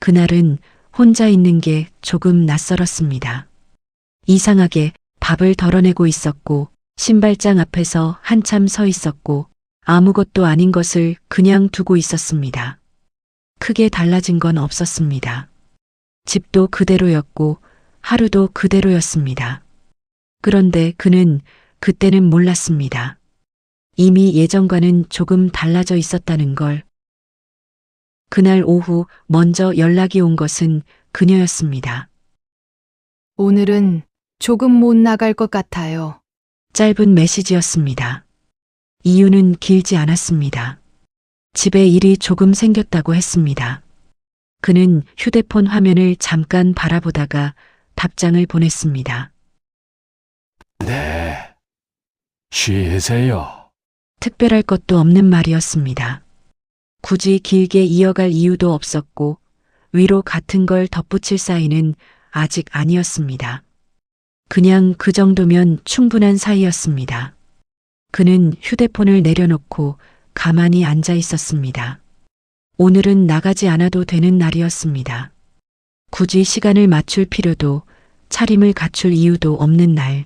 그날은 혼자 있는 게 조금 낯설었습니다. 이상하게 밥을 덜어내고 있었고 신발장 앞에서 한참 서 있었고 아무것도 아닌 것을 그냥 두고 있었습니다. 크게 달라진 건 없었습니다. 집도 그대로였고 하루도 그대로였습니다. 그런데 그는 그때는 몰랐습니다. 이미 예전과는 조금 달라져 있었다는 걸. 그날 오후 먼저 연락이 온 것은 그녀였습니다. 오늘은 조금 못 나갈 것 같아요. 짧은 메시지였습니다. 이유는 길지 않았습니다. 집에 일이 조금 생겼다고 했습니다. 그는 휴대폰 화면을 잠깐 바라보다가 답장을 보냈습니다. 네. 쉬세요. 특별할 것도 없는 말이었습니다. 굳이 길게 이어갈 이유도 없었고 위로 같은 걸 덧붙일 사이는 아직 아니었습니다. 그냥 그 정도면 충분한 사이였습니다. 그는 휴대폰을 내려놓고 가만히 앉아 있었습니다. 오늘은 나가지 않아도 되는 날이었습니다. 굳이 시간을 맞출 필요도 차림을 갖출 이유도 없는 날.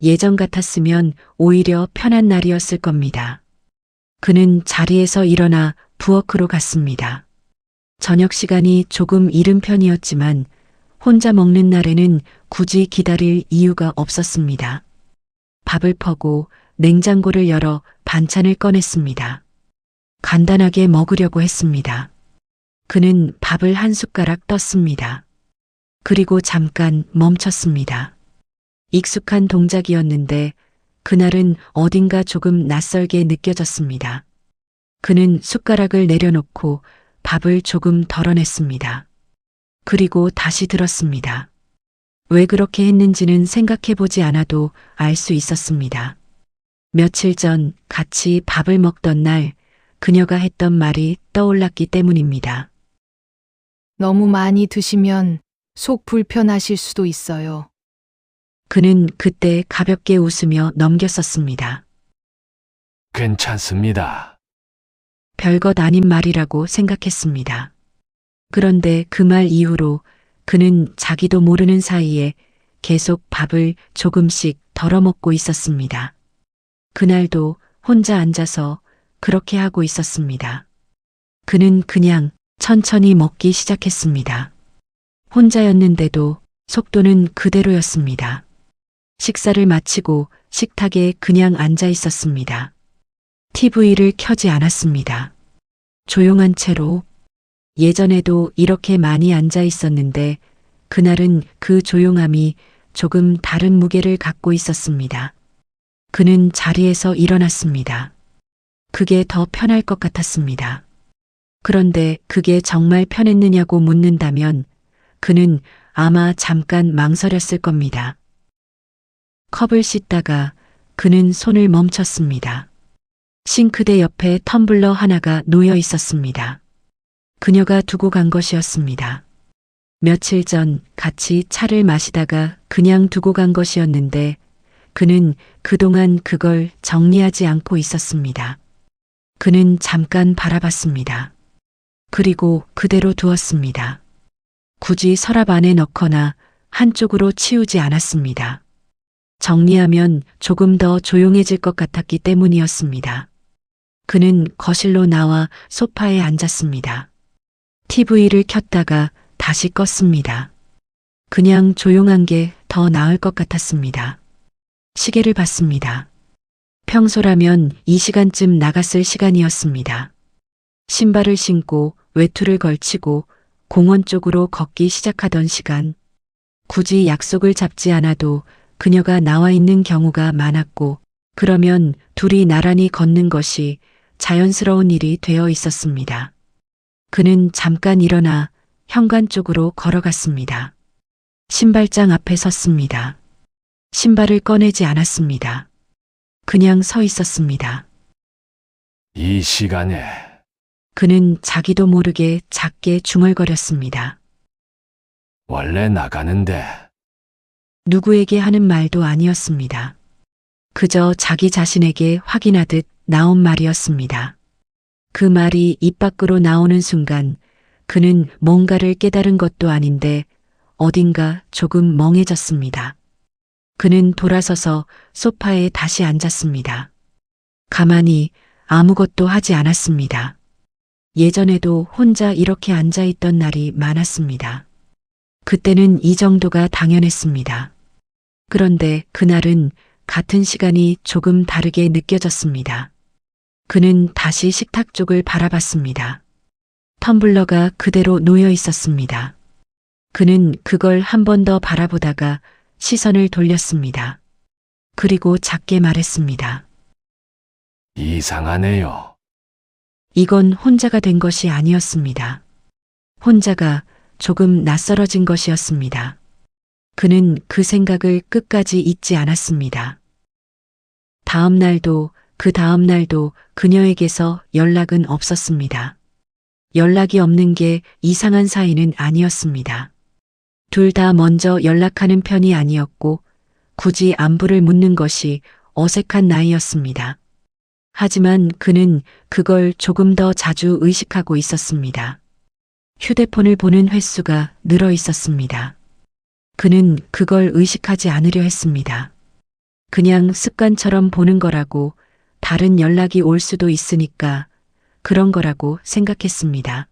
예전 같았으면 오히려 편한 날이었을 겁니다. 그는 자리에서 일어나 부엌으로 갔습니다. 저녁 시간이 조금 이른 편이었지만 혼자 먹는 날에는 굳이 기다릴 이유가 없었습니다. 밥을 퍼고 냉장고를 열어 반찬을 꺼냈습니다. 간단하게 먹으려고 했습니다. 그는 밥을 한 숟가락 떴습니다. 그리고 잠깐 멈췄습니다. 익숙한 동작이었는데 그날은 어딘가 조금 낯설게 느껴졌습니다. 그는 숟가락을 내려놓고 밥을 조금 덜어냈습니다. 그리고 다시 들었습니다. 왜 그렇게 했는지는 생각해보지 않아도 알 수 있었습니다. 며칠 전 같이 밥을 먹던 날 그녀가 했던 말이 떠올랐기 때문입니다. 너무 많이 드시면 속 불편하실 수도 있어요. 그는 그때 가볍게 웃으며 넘겼었습니다. 괜찮습니다. 별것 아닌 말이라고 생각했습니다. 그런데 그 말 이후로 그는 자기도 모르는 사이에 계속 밥을 조금씩 덜어먹고 있었습니다. 그날도 혼자 앉아서 그렇게 하고 있었습니다. 그는 그냥 천천히 먹기 시작했습니다. 혼자였는데도 속도는 그대로였습니다. 식사를 마치고 식탁에 그냥 앉아 있었습니다. TV를 켜지 않았습니다. 조용한 채로. 예전에도 이렇게 많이 앉아 있었는데 그날은 그 조용함이 조금 다른 무게를 갖고 있었습니다. 그는 자리에서 일어났습니다. 그게 더 편할 것 같았습니다. 그런데 그게 정말 편했느냐고 묻는다면 그는 아마 잠깐 망설였을 겁니다. 컵을 씻다가 그는 손을 멈췄습니다. 싱크대 옆에 텀블러 하나가 놓여 있었습니다. 그녀가 두고 간 것이었습니다. 며칠 전 같이 차를 마시다가 그냥 두고 간 것이었는데 그는 그동안 그걸 정리하지 않고 있었습니다. 그는 잠깐 바라봤습니다. 그리고 그대로 두었습니다. 굳이 서랍 안에 넣거나 한쪽으로 치우지 않았습니다. 정리하면 조금 더 조용해질 것 같았기 때문이었습니다. 그는 거실로 나와 소파에 앉았습니다. TV를 켰다가 다시 껐습니다. 그냥 조용한 게 더 나을 것 같았습니다. 시계를 봤습니다. 평소라면 이 시간쯤 나갔을 시간이었습니다. 신발을 신고 외투를 걸치고 공원 쪽으로 걷기 시작하던 시간. 굳이 약속을 잡지 않아도 그녀가 나와 있는 경우가 많았고 그러면 둘이 나란히 걷는 것이 자연스러운 일이 되어 있었습니다. 그는 잠깐 일어나 현관 쪽으로 걸어갔습니다. 신발장 앞에 섰습니다. 신발을 꺼내지 않았습니다. 그냥 서 있었습니다. 이 시간에 그는 자기도 모르게 작게 중얼거렸습니다. 원래 나가는데 누구에게 하는 말도 아니었습니다. 그저 자기 자신에게 확인하듯 나온 말이었습니다. 그 말이 입 밖으로 나오는 순간 그는 뭔가를 깨달은 것도 아닌데 어딘가 조금 멍해졌습니다. 그는 돌아서서 소파에 다시 앉았습니다. 가만히 아무것도 하지 않았습니다. 예전에도 혼자 이렇게 앉아있던 날이 많았습니다. 그때는 이 정도가 당연했습니다. 그런데 그날은 같은 시간이 조금 다르게 느껴졌습니다. 그는 다시 식탁 쪽을 바라봤습니다. 텀블러가 그대로 놓여 있었습니다. 그는 그걸 한 번 더 바라보다가 시선을 돌렸습니다. 그리고 작게 말했습니다. 이상하네요. 이건 혼자가 된 것이 아니었습니다. 혼자가 조금 낯설어진 것이었습니다. 그는 그 생각을 끝까지 잊지 않았습니다. 다음 날도 그 다음 날도 그녀에게서 연락은 없었습니다. 연락이 없는 게 이상한 사이는 아니었습니다. 둘 다 먼저 연락하는 편이 아니었고 굳이 안부를 묻는 것이 어색한 나이였습니다. 하지만 그는 그걸 조금 더 자주 의식하고 있었습니다. 휴대폰을 보는 횟수가 늘어 있었습니다. 그는 그걸 의식하지 않으려 했습니다. 그냥 습관처럼 보는 거라고, 다른 연락이 올 수도 있으니까 그런 거라고 생각했습니다.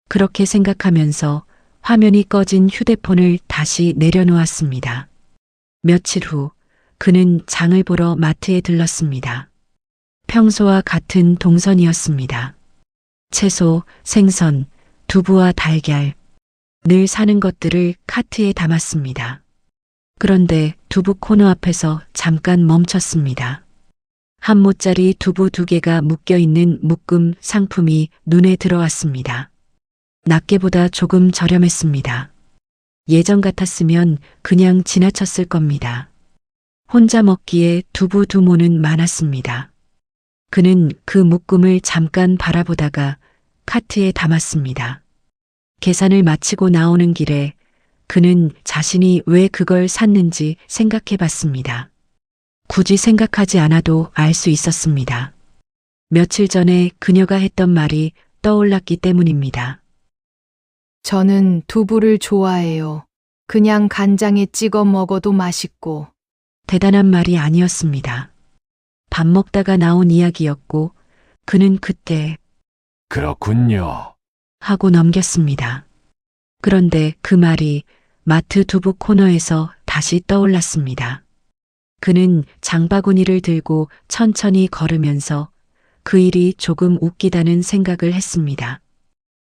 그렇게 생각하면서 화면이 꺼진 휴대폰을 다시 내려놓았습니다. 며칠 후 그는 장을 보러 마트에 들렀습니다. 평소와 같은 동선이었습니다. 채소, 생선, 두부와 달걀, 늘 사는 것들을 카트에 담았습니다. 그런데 두부 코너 앞에서 잠깐 멈췄습니다. 한 모짜리 두부 2개가 묶여있는 묶음 상품이 눈에 들어왔습니다. 낱개보다 조금 저렴했습니다. 예전 같았으면 그냥 지나쳤을 겁니다. 혼자 먹기에 두부 2모는 많았습니다. 그는 그 묶음을 잠깐 바라보다가 카트에 담았습니다. 계산을 마치고 나오는 길에 그는 자신이 왜 그걸 샀는지 생각해 봤습니다. 굳이 생각하지 않아도 알 수 있었습니다. 며칠 전에 그녀가 했던 말이 떠올랐기 때문입니다. 저는 두부를 좋아해요. 그냥 간장에 찍어 먹어도 맛있고. 대단한 말이 아니었습니다. 밥 먹다가 나온 이야기였고 그는 그때 그렇군요. 하고 넘겼습니다. 그런데 그 말이 마트 두부 코너에서 다시 떠올랐습니다. 그는 장바구니를 들고 천천히 걸으면서 그 일이 조금 웃기다는 생각을 했습니다.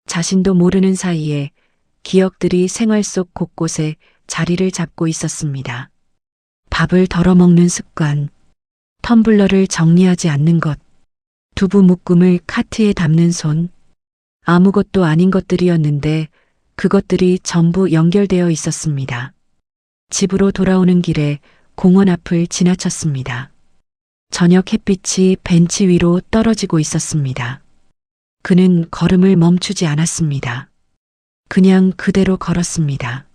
자신도 모르는 사이에 기억들이 생활 속 곳곳에 자리를 잡고 있었습니다. 밥을 덜어 먹는 습관, 텀블러를 정리하지 않는 것, 두부 묶음을 카트에 담는 손, 아무것도 아닌 것들이었는데 그것들이 전부 연결되어 있었습니다. 집으로 돌아오는 길에 공원 앞을 지나쳤습니다. 저녁 햇빛이 벤치 위로 떨어지고 있었습니다. 그는 걸음을 멈추지 않았습니다. 그냥 그대로 걸었습니다.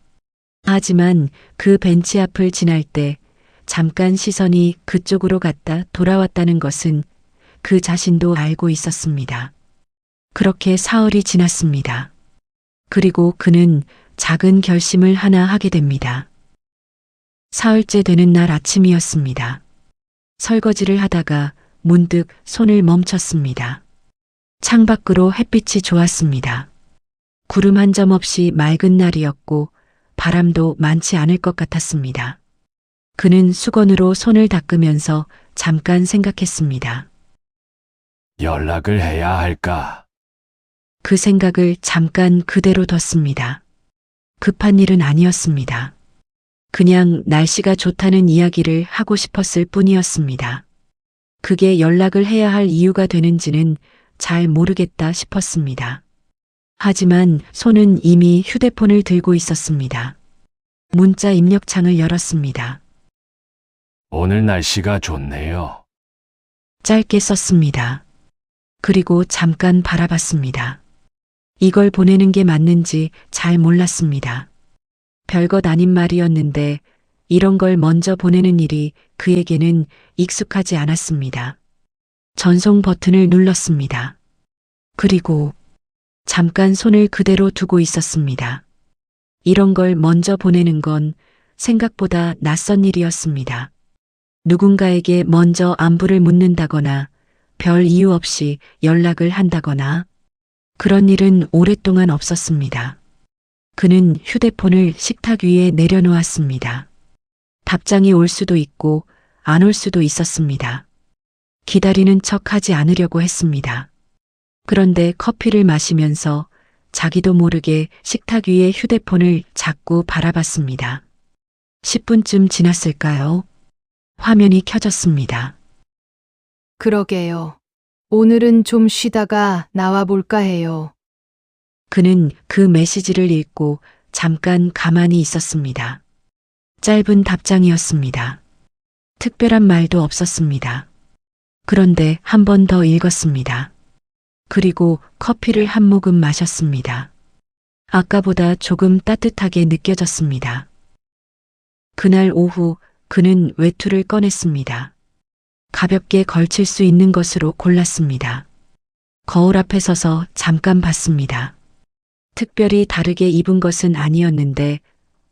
하지만 그 벤치 앞을 지날 때 잠깐 시선이 그쪽으로 갔다 돌아왔다는 것은 그 자신도 알고 있었습니다. 그렇게 사흘이 지났습니다. 그리고 그는 작은 결심을 하나 하게 됩니다. 사흘째 되는 날 아침이었습니다. 설거지를 하다가 문득 손을 멈췄습니다. 창밖으로 햇빛이 좋았습니다. 구름 한 점 없이 맑은 날이었고 바람도 많지 않을 것 같았습니다. 그는 수건으로 손을 닦으면서 잠깐 생각했습니다. 연락을 해야 할까? 그 생각을 잠깐 그대로 뒀습니다. 급한 일은 아니었습니다. 그냥 날씨가 좋다는 이야기를 하고 싶었을 뿐이었습니다. 그게 연락을 해야 할 이유가 되는지는 잘 모르겠다 싶었습니다. 하지만 손은 이미 휴대폰을 들고 있었습니다. 문자 입력창을 열었습니다. 오늘 날씨가 좋네요. 짧게 썼습니다. 그리고 잠깐 바라봤습니다. 이걸 보내는 게 맞는지 잘 몰랐습니다. 별것 아닌 말이었는데 이런 걸 먼저 보내는 일이 그에게는 익숙하지 않았습니다. 전송 버튼을 눌렀습니다. 그리고 잠깐 손을 그대로 두고 있었습니다. 이런 걸 먼저 보내는 건 생각보다 낯선 일이었습니다. 누군가에게 먼저 안부를 묻는다거나 별 이유 없이 연락을 한다거나 그런 일은 오랫동안 없었습니다. 그는 휴대폰을 식탁 위에 내려놓았습니다. 답장이 올 수도 있고 안 올 수도 있었습니다. 기다리는 척 하지 않으려고 했습니다. 그런데 커피를 마시면서 자기도 모르게 식탁 위에 휴대폰을 자꾸 바라봤습니다. 10분쯤 지났을까요? 화면이 켜졌습니다. 그러게요. 오늘은 좀 쉬다가 나와 볼까 해요. 그는 그 메시지를 읽고 잠깐 가만히 있었습니다. 짧은 답장이었습니다. 특별한 말도 없었습니다. 그런데 한 번 더 읽었습니다. 그리고 커피를 한 모금 마셨습니다. 아까보다 조금 따뜻하게 느껴졌습니다. 그날 오후 그는 외투를 꺼냈습니다. 가볍게 걸칠 수 있는 것으로 골랐습니다. 거울 앞에 서서 잠깐 봤습니다. 특별히 다르게 입은 것은 아니었는데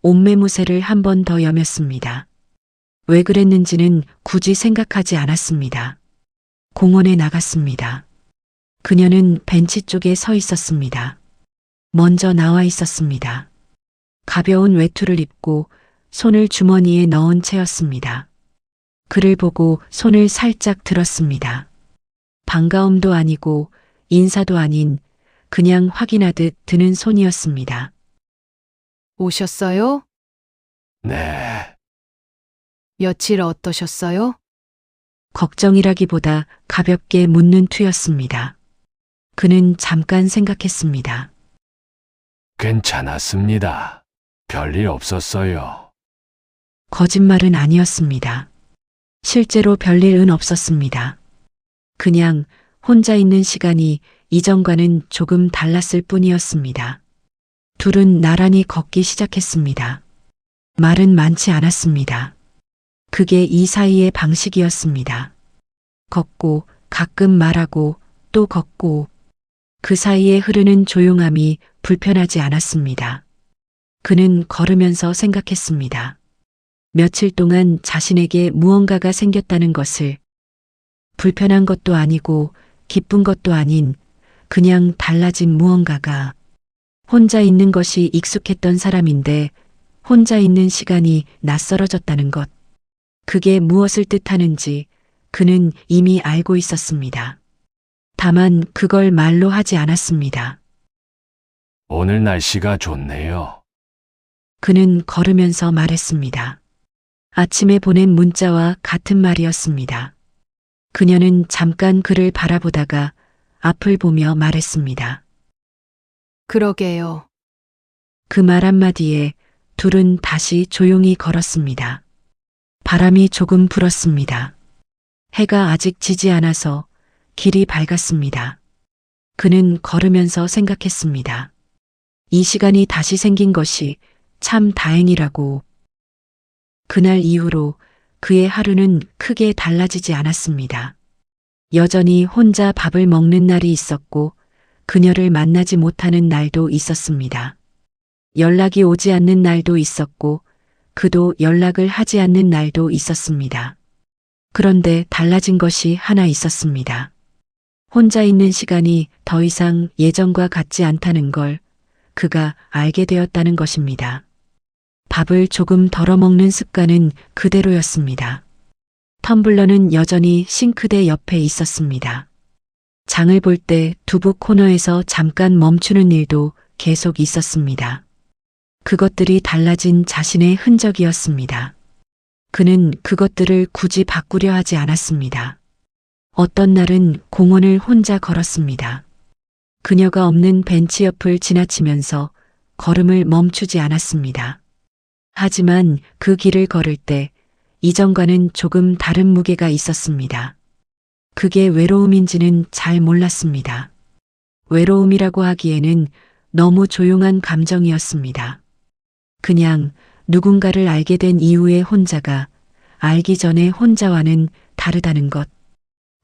옷매무새를 한 번 더 여몄습니다. 왜 그랬는지는 굳이 생각하지 않았습니다. 공원에 나갔습니다. 그녀는 벤치 쪽에 서 있었습니다. 먼저 나와 있었습니다. 가벼운 외투를 입고 손을 주머니에 넣은 채였습니다. 그를 보고 손을 살짝 들었습니다. 반가움도 아니고 인사도 아닌 그냥 확인하듯 드는 손이었습니다. 오셨어요? 네. 며칠 어떠셨어요? 걱정이라기보다 가볍게 묻는 투였습니다. 그는 잠깐 생각했습니다. 괜찮았습니다. 별일 없었어요. 거짓말은 아니었습니다. 실제로 별일은 없었습니다. 그냥 혼자 있는 시간이 이전과는 조금 달랐을 뿐이었습니다. 둘은 나란히 걷기 시작했습니다. 말은 많지 않았습니다. 그게 이 사이의 방식이었습니다. 걷고 가끔 말하고 또 걷고 그 사이에 흐르는 조용함이 불편하지 않았습니다. 그는 걸으면서 생각했습니다. 며칠 동안 자신에게 무언가가 생겼다는 것을 불편한 것도 아니고 기쁜 것도 아닌 그냥 달라진 무언가가 혼자 있는 것이 익숙했던 사람인데 혼자 있는 시간이 낯설어졌다는 것. 그게 무엇을 뜻하는지 그는 이미 알고 있었습니다. 다만 그걸 말로 하지 않았습니다. 오늘 날씨가 좋네요. 그는 걸으면서 말했습니다. 아침에 보낸 문자와 같은 말이었습니다. 그녀는 잠깐 그를 바라보다가 앞을 보며 말했습니다. 그러게요. 그 말 한마디에 둘은 다시 조용히 걸었습니다. 바람이 조금 불었습니다. 해가 아직 지지 않아서 길이 밝았습니다. 그는 걸으면서 생각했습니다. 이 시간이 다시 생긴 것이 참 다행이라고. 그날 이후로 그의 하루는 크게 달라지지 않았습니다. 여전히 혼자 밥을 먹는 날이 있었고 그녀를 만나지 못하는 날도 있었습니다. 연락이 오지 않는 날도 있었고 그도 연락을 하지 않는 날도 있었습니다. 그런데 달라진 것이 하나 있었습니다. 혼자 있는 시간이 더 이상 예전과 같지 않다는 걸 그가 알게 되었다는 것입니다. 밥을 조금 덜어 먹는 습관은 그대로였습니다. 텀블러는 여전히 싱크대 옆에 있었습니다. 장을 볼 때 두부 코너에서 잠깐 멈추는 일도 계속 있었습니다. 그것들이 달라진 자신의 흔적이었습니다. 그는 그것들을 굳이 바꾸려 하지 않았습니다. 어떤 날은 공원을 혼자 걸었습니다. 그녀가 없는 벤치 옆을 지나치면서 걸음을 멈추지 않았습니다. 하지만 그 길을 걸을 때 이전과는 조금 다른 무게가 있었습니다. 그게 외로움인지는 잘 몰랐습니다. 외로움이라고 하기에는 너무 조용한 감정이었습니다. 그냥 누군가를 알게 된 이후의 혼자가 알기 전에 혼자와는 다르다는 것.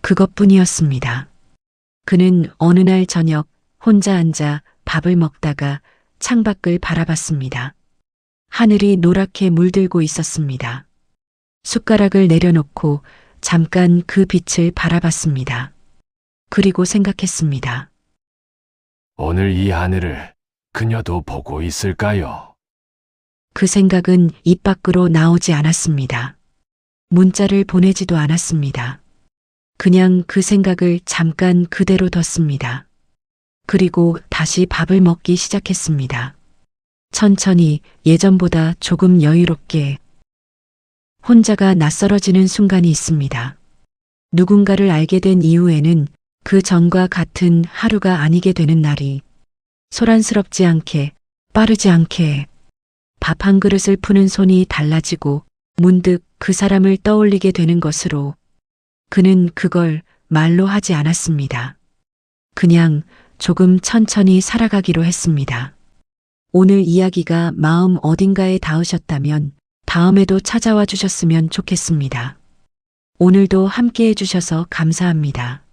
그것뿐이었습니다. 그는 어느 날 저녁 혼자 앉아 밥을 먹다가 창밖을 바라봤습니다. 하늘이 노랗게 물들고 있었습니다. 숟가락을 내려놓고 잠깐 그 빛을 바라봤습니다. 그리고 생각했습니다. 오늘 이 하늘을 그녀도 보고 있을까요? 그 생각은 입 밖으로 나오지 않았습니다. 문자를 보내지도 않았습니다. 그냥 그 생각을 잠깐 그대로 뒀습니다. 그리고 다시 밥을 먹기 시작했습니다. 천천히 예전보다 조금 여유롭게 혼자가 낯설어지는 순간이 있습니다. 누군가를 알게 된 이후에는 그 전과 같은 하루가 아니게 되는 날이 소란스럽지 않게 빠르지 않게 밥 한 그릇을 푸는 손이 달라지고 문득 그 사람을 떠올리게 되는 것으로 그는 그걸 말로 하지 않았습니다. 그냥 조금 천천히 살아가기로 했습니다. 오늘 이야기가 마음 어딘가에 닿으셨다면 다음에도 찾아와 주셨으면 좋겠습니다. 오늘도 함께 해주셔서 감사합니다.